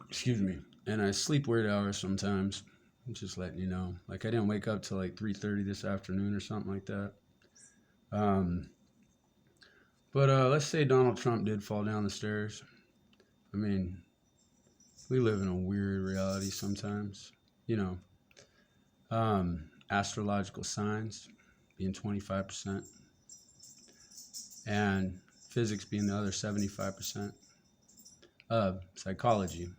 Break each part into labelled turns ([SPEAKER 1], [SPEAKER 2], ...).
[SPEAKER 1] Excuse me. And I sleep weird hours sometimes. I'm just letting you know. Like I didn't wake up till like 3:30 this afternoon or something like that. Um, but let's say Donald Trump did fall down the stairs. I mean, we live in a weird reality sometimes. You know, astrological signs being 25%, and physics being the other 75%. Psychology,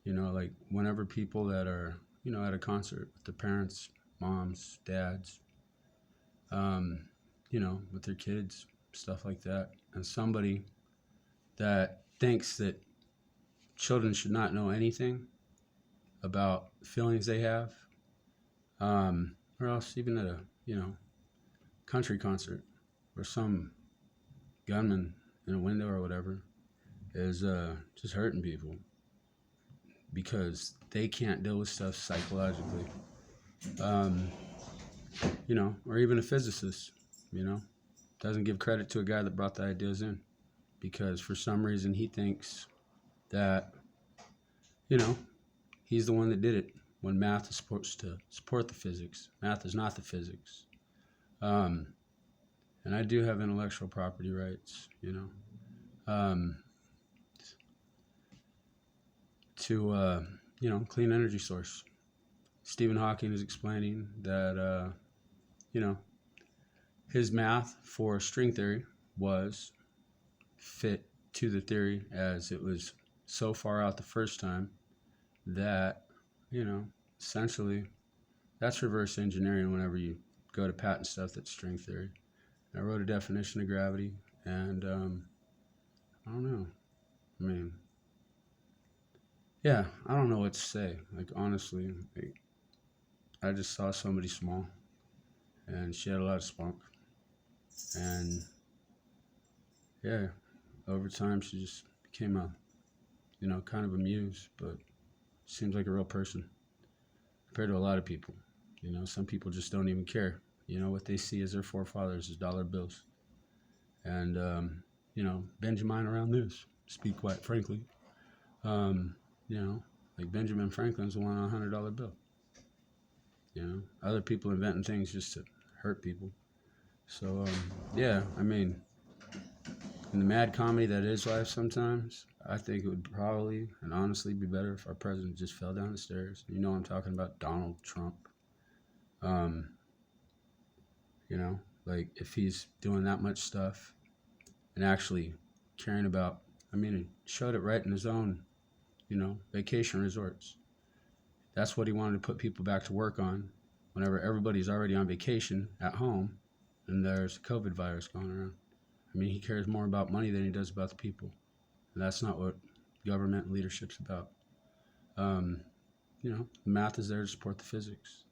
[SPEAKER 1] like whenever people that are, at a concert with their parents, moms, dads, with their kids, stuff like that, and somebody that thinks that children should not know anything about feelings they have, or else even at a, country concert where some gunman in a window or whatever is just hurting people because they can't deal with stuff psychologically. Or even a physicist, doesn't give credit to a guy that brought the ideas in because for some reason he thinks that, he's the one that did it when math is supposed to support the physics. Math is not the physics. And I do have intellectual property rights, to, clean energy source. Stephen Hawking is explaining that, his math for string theory was fit to the theory as it was so far out the first time that, essentially that's reverse engineering whenever you go to patent stuff that's string theory. I wrote a definition of gravity, and I don't know. I mean, yeah, I don't know what to say. Like, honestly, I just saw somebody small, and she had a lot of spunk. And, yeah, over time, she just became a, kind of a muse, but seems like a real person compared to a lot of people. Some people just don't even care. What they see as their forefathers is dollar bills. And, Benjamin around this, speak quite frankly. Like Benjamin Franklin's the one on a $100 bill. Other people inventing things just to hurt people. So, yeah, I mean, in the mad comedy that is life sometimes, I think it would probably and honestly be better if our president just fell down the stairs. I'm talking about Donald Trump. Like if he's doing that much stuff and actually caring about, he showed it right in his own, vacation resorts. That's what he wanted to put people back to work on whenever everybody's already on vacation at home and there's a COVID virus going around. He cares more about money than he does about the people. And that's not what government leadership's about. The math is there to support the physics.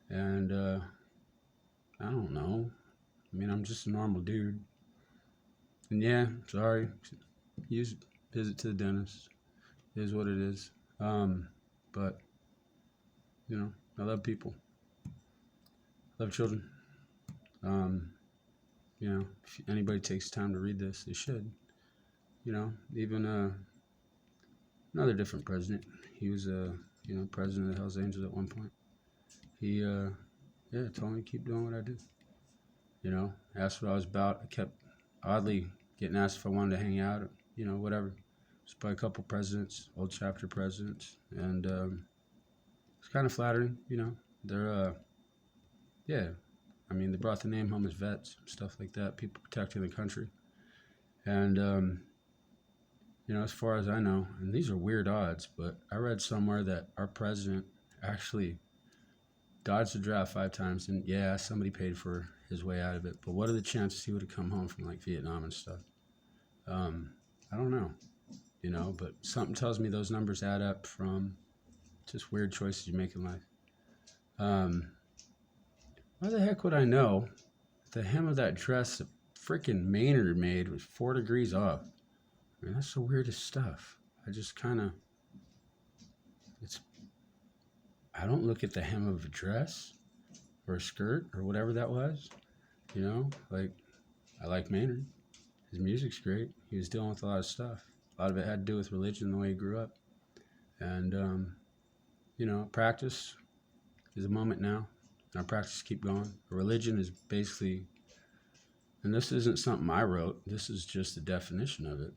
[SPEAKER 1] And, I don't know. I'm just a normal dude. And yeah, sorry. Use visit to the dentist. It is what it is. But, I love people. Love children. If anybody takes time to read this, they should. Even another different president. He was president of the Hells Angels at one point. He told me to keep doing what I do. Asked what I was about. I kept oddly getting asked if I wanted to hang out, whatever. It's by a couple presidents, old chapter presidents, and it's kind of flattering, They're, they brought the name home as vets, stuff like that, people protecting the country. And, as far as I know, and these are weird odds, but I read somewhere that our president actually dodged the draft 5 times, and yeah, somebody paid for his way out of it. But what are the chances he would have come home from like Vietnam and stuff? I don't know, but something tells me those numbers add up from just weird choices you make in life. Why the heck would I know the hem of that dress that freaking Maynard made was 4 degrees off? That's the weirdest stuff. I just kind of, I don't look at the hem of a dress or a skirt or whatever that was, like, I like Maynard. His music's great. He was dealing with a lot of stuff. A lot of it had to do with religion, the way he grew up. And, practice is a moment now. And our practice keep going. Religion is basically, and this isn't something I wrote, this is just the definition of it.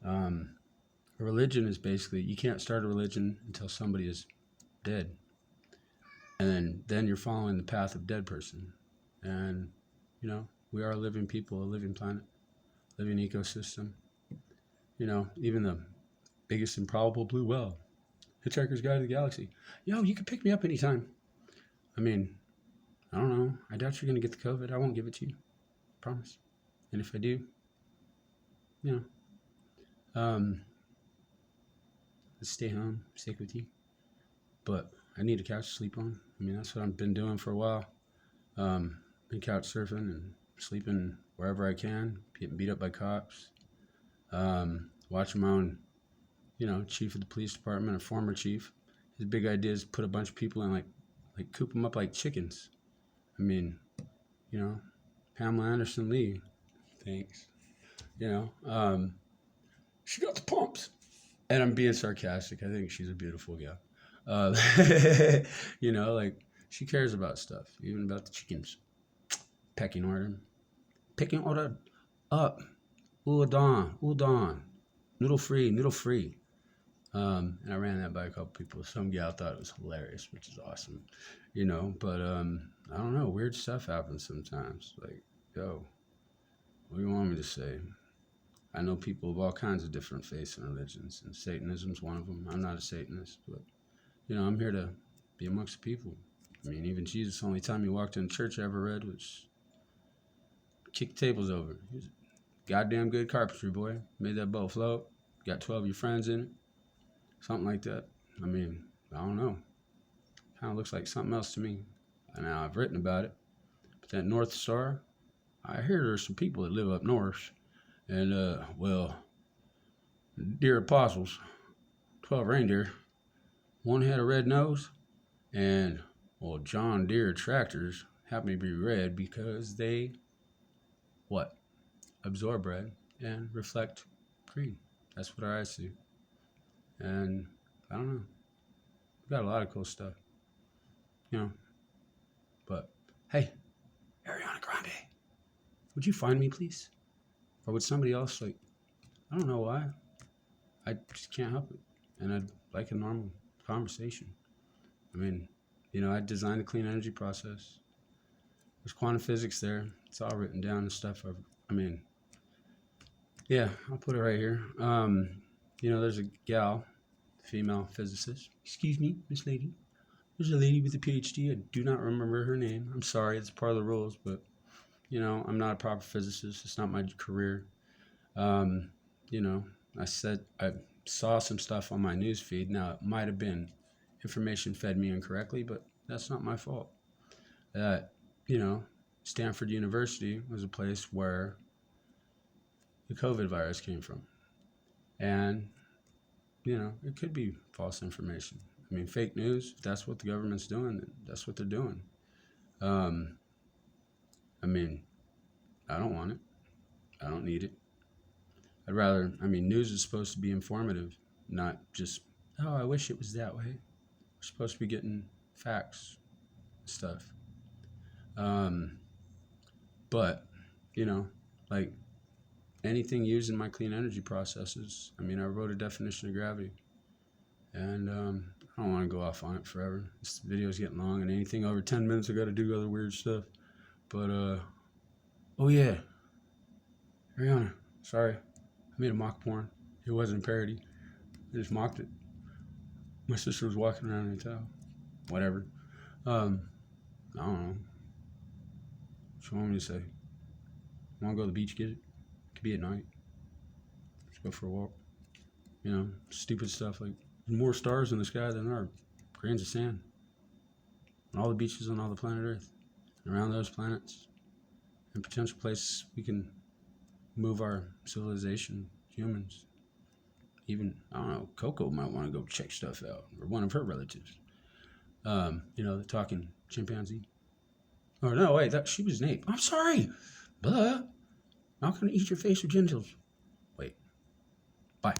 [SPEAKER 1] A religion is basically, you can't start a religion until somebody is dead. And then you're following the path of dead person. And, we are living people, a living planet, living ecosystem. Even the biggest improbable blue whale, Hitchhiker's Guide to the Galaxy. Yo, you can pick me up anytime. I mean, I don't know. I doubt you're going to get the COVID. I won't give it to you. Promise. And if I do, let's stay home, stay with you. But I need a couch to sleep on. I mean, that's what I've been doing for a while. Been couch surfing and sleeping wherever I can, getting beat up by cops. Watching my own, chief of the police department, a former chief. His big idea is put a bunch of people in, like coop them up like chickens. I mean, Pamela Anderson Lee, thanks. She got the pumps. And I'm being sarcastic. I think she's a beautiful gal. She cares about stuff, even about the chickens. Pecking order up. Udon. Noodle free. And I ran that by a couple people. Some gal thought it was hilarious, which is awesome. But I don't know, weird stuff happens sometimes. Like, yo, what do you want me to say? I know people of all kinds of different faiths and religions, and Satanism's one of them. I'm not a Satanist, but, I'm here to be amongst the people. I mean, even Jesus, the only time he walked in church I ever read was kick the tables over. He was a goddamn good carpentry boy. Made that boat float. Got 12 of your friends in it. Something like that. I mean, I don't know. Kind of looks like something else to me. And now I've written about it. But that North Star, I hear there's some people that live up north. And, dear apostles, 12 reindeer, one had a red nose, and, John Deere tractors happen to be red because they, absorb red and reflect green. That's what our eyes see. And, I don't know. We've got a lot of cool stuff. But, hey, Ariana Grande, would you find me, please? Or would somebody else, I don't know why. I just can't help it. And I'd like a normal conversation. I mean, I designed the clean energy process. There's quantum physics there. It's all written down and stuff. I'll put it right here. There's a gal, female physicist. Excuse me, Miss Lady. There's a lady with a PhD. I do not remember her name. I'm sorry, it's part of the rules, but I'm not a proper physicist. It's not my career. I saw some stuff on my news feed. Now, it might have been information fed me incorrectly, but that's not my fault. That, Stanford University was a place where the COVID virus came from. And, it could be false information. I mean, fake news, if that's what the government's doing, then that's what they're doing. I don't want it. I don't need it. News is supposed to be informative, not just, I wish it was that way. We're supposed to be getting facts and stuff. But, anything used in my clean energy processes, I wrote a definition of gravity. And I don't want to go off on it forever. This video's getting long, and anything over 10 minutes, I got to do other weird stuff. But, Ariana, sorry. I made a mock porn. It wasn't a parody. I just mocked it. My sister was walking around in a towel. Whatever. I don't know. What you want me to say? Want to go to the beach, get it? It could be at night. Just go for a walk. Stupid stuff like there's more stars in the sky than there are grains of sand. And all the beaches on all the planet Earth. And around those planets. And potential places we can move our civilization, humans. Even, I don't know, Coco might want to go check stuff out. Or one of her relatives. The talking chimpanzee. Oh, no, wait, she was an ape. I'm sorry. Blah. Not going to eat your face or genitals. Wait. Bye.